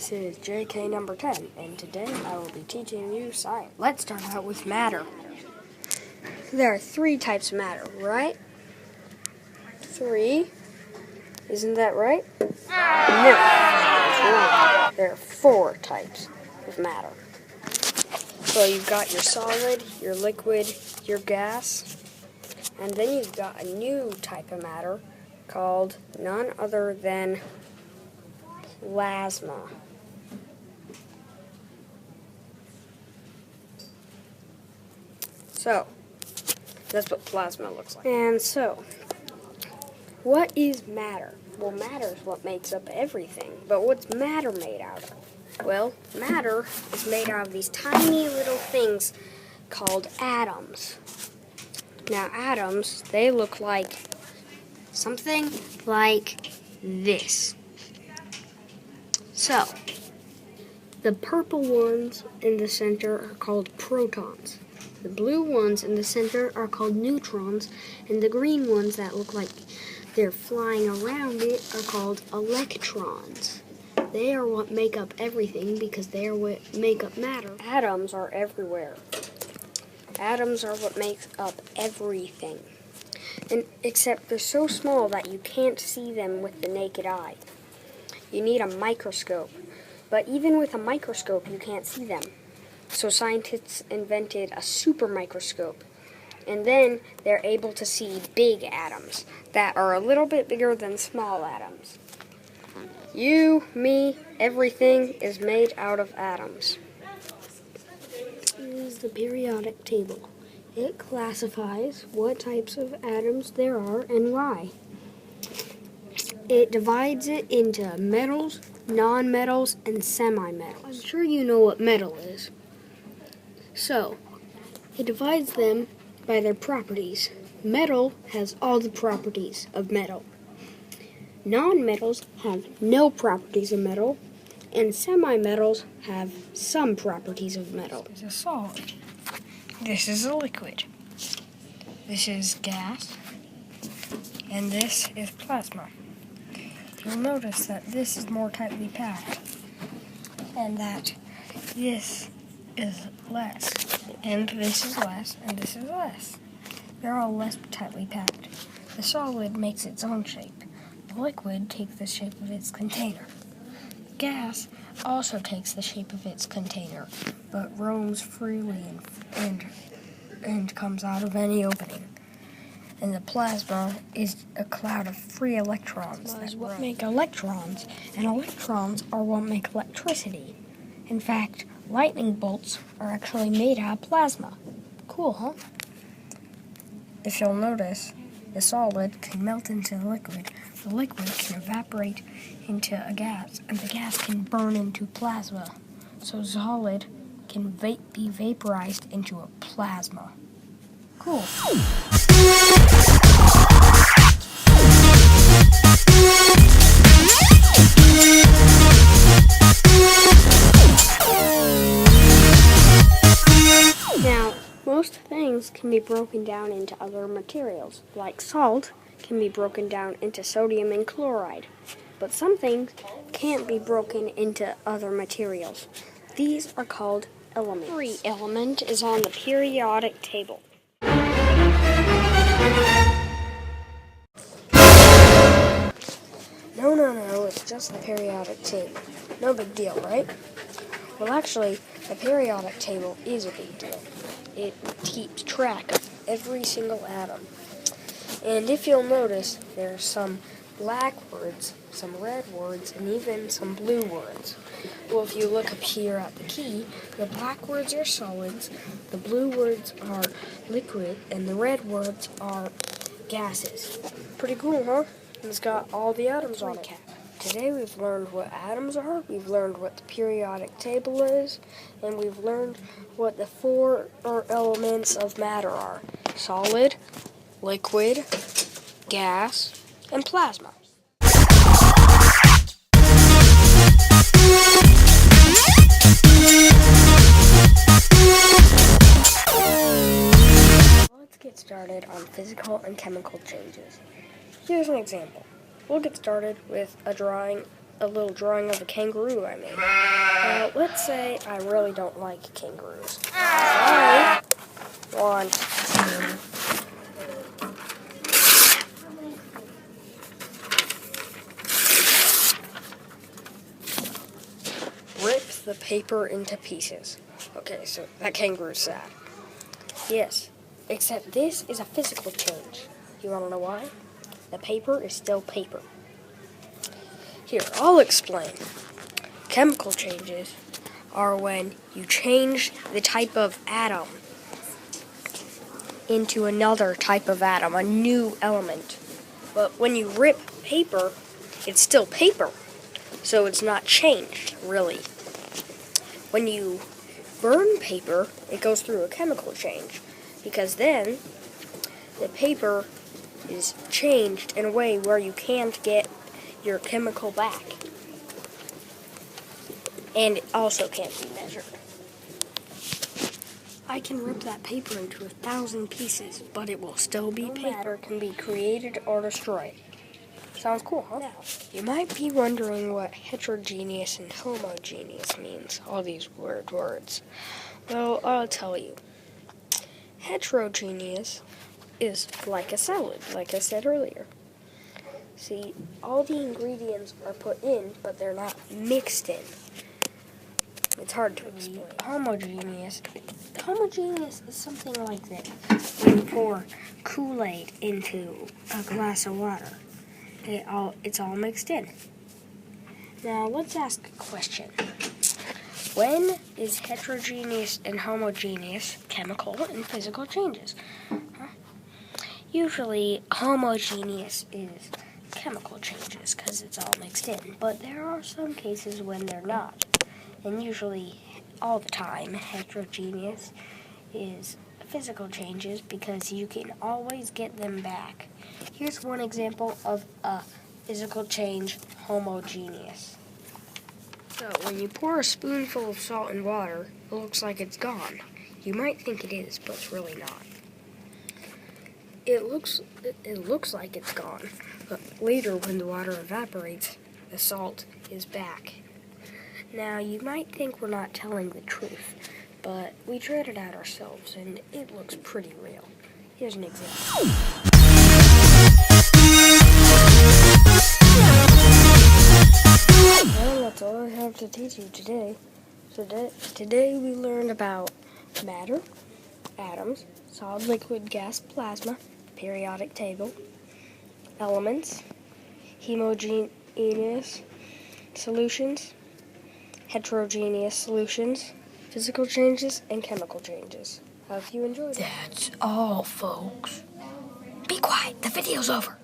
This is JK number 10, and today I will be teaching you science. Let's start out with matter. There are 3 types of matter, right? 3. Isn't that right? No, that's wrong. There are 4 types of matter. So you've got your solid, your liquid, your gas, and then you've got a new type of matter called none other than plasma. So, that's what plasma looks like. And so, what is matter? Well, matter is what makes up everything. But what's matter made out of? Well, matter is made out of these tiny little things called atoms. Now, atoms, they look like something like this. So, the purple ones in the center are called protons. The blue ones in the center are called neutrons, and the green ones that look like they're flying around it are called electrons. They are what make up everything because they are what make up matter. Atoms are everywhere. Atoms are what makes up everything. And except they're so small that you can't see them with the naked eye. You need a microscope. But even with a microscope, you can't see them. So scientists invented a super microscope. And then they're able to see big atoms that are a little bit bigger than small atoms. You, me, everything is made out of atoms. This is the periodic table. It classifies what types of atoms there are and why. It divides it into metals, non-metals, and semi-metals. I'm sure you know what metal is. So, it divides them by their properties. Metal has all the properties of metal. Non-metals have no properties of metal, and semi-metals have some properties of metal. This is a solid. This is a liquid. This is gas. And this is plasma. You'll notice that this is more tightly packed, and that this is less, and this is less, and this is less. They're all less tightly packed. The solid makes its own shape. The liquid takes the shape of its container. Gas also takes the shape of its container, but roams freely and comes out of any opening. And the plasma is a cloud of free electrons. That is what make electrons, and electrons are what make electricity. In fact, lightning bolts are actually made out of plasma. Cool, huh? If you'll notice, the solid can melt into the liquid can evaporate into a gas, and the gas can burn into plasma. So solid can be vaporized into a plasma. Cool. Now, most things can be broken down into other materials, like salt can be broken down into sodium and chloride, but some things can't be broken into other materials. These are called elements. Every element is on the periodic table. No, it's just the periodic table. No big deal, right? Well, actually, the periodic table is a big deal. It keeps track of every single atom. And if you'll notice, there's some black words, some red words, and even some blue words. Well, if you look up here at the key, the black words are solids, the blue words are liquid, and the red words are gases. Pretty cool, huh? It's got all the atoms on it. Today we've learned what atoms are, we've learned what the periodic table is, and we've learned what the 4 elements of matter are. Solid, liquid, gas, and plasma. Let's get started on physical and chemical changes. Here's an example. We'll get started with a drawing a little drawing of a kangaroo I made. Let's say I really don't like kangaroos. I want to rip the paper into pieces. Okay, so that kangaroo's sad. Yes, except this is a physical change. You want to know why? The paper is still paper. Here, I'll explain. Chemical changes are when you change the type of atom into another type of atom, a new element. But when you rip paper, it's still paper, so it's not changed, really. When you burn paper, it goes through a chemical change, because then the paper is changed in a way where you can't get your chemical back. And it also can't be measured. I can rip that paper into 1,000 pieces, but it will still be paper. Matter can be created or destroyed. Sounds cool, huh? Now, you might be wondering what heterogeneous and homogeneous means, all these weird words. Well, I'll tell you. Heterogeneous is like a salad, like I said earlier. See, all the ingredients are put in, but they're not mixed in. It's hard to explain. Homogeneous is something like this. When you pour Kool-Aid into a glass of water, it's all mixed in. Now, let's ask a question. When is heterogeneous and homogeneous chemical and physical changes? Usually, homogeneous is chemical changes because it's all mixed in. But there are some cases when they're not. And usually, all the time, heterogeneous is physical changes because you can always get them back. Here's one example of a physical change, homogeneous. So, when you pour a spoonful of salt in water, it looks like it's gone. You might think it is, but it's really not. It looks like it's gone, but later when the water evaporates, the salt is back. Now, you might think we're not telling the truth, but we tried it out ourselves, and it looks pretty real. Here's an example. Well, that's all I have to teach you today. Today we learned about matter, atoms, solid, liquid, gas, plasma, periodic table, elements, homogeneous solutions, heterogeneous solutions, physical changes, and chemical changes. Hope you enjoyed it. That's all, folks. Be quiet. The video's over.